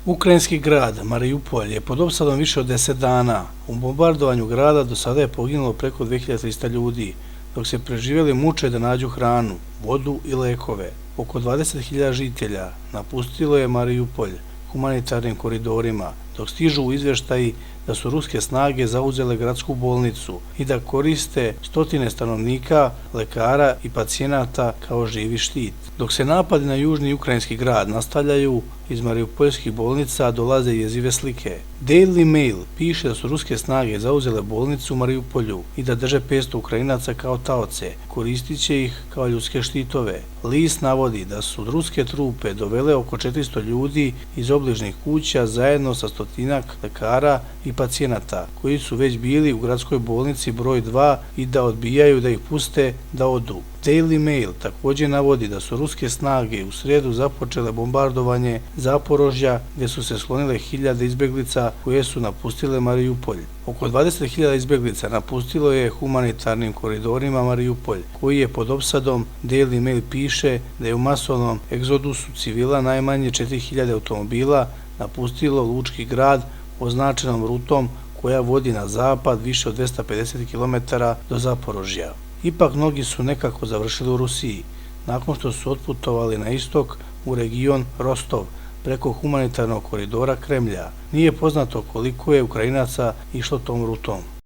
Ukrajinski grad Mariupolj je pod opsadom više od 10 dana. U bombardovanju grada do sada je poginulo preko 2300 ljudi, dok se preživjeli muče da nađu hranu, vodu i lekove. Oko 20.000 žitelja napustilo je Mariupolj humanitarnim koridorima, dok stižu izvještaji da su ruske snage zauzele gradsku bolnicu i da koriste stotine stanovnika, lekara i pacijenata kao živi štit. Dok se napadi na južni ukrajinski grad nastavljaju, iz mariupoljskih bolnica dolaze jezive slike. Daily Mail piše da su ruske snage zauzele bolnicu u Mariupolju i da drže 500 Ukrajinaca kao taoce, koristit će ih kao ljudske štitove. List navodi da su ruske trupe dovele oko 400 ljudi iz obližnjih kuća zajedno sa stotinak lekara i pacijenata koji su već bili u gradskoj bolnici broj 2 i da odbijaju da ih puste da odu. Daily Mail također navodi da su ruske snage u srijedu započele bombardovanje Zaporožja gdje su se sklonile hiljade izbjeglica koje su napustile Mariupolj. Oko 20.000 izbjeglica napustilo je humanitarnim koridorima Mariupolj, koji je pod opsadom. Daily Mail piše da je u masovnom egzodusu civila najmanje 4.000 automobila napustilo lučki grad označenom rutom koja vodi na zapad više od 250 km do Zaporožja. Ipak mnogi su nekako završili u Rusiji, nakon što su otputovali na istok u region Rostov preko humanitarnog koridora Kremlja. Nije poznato koliko je Ukrajinaca išlo tom rutom.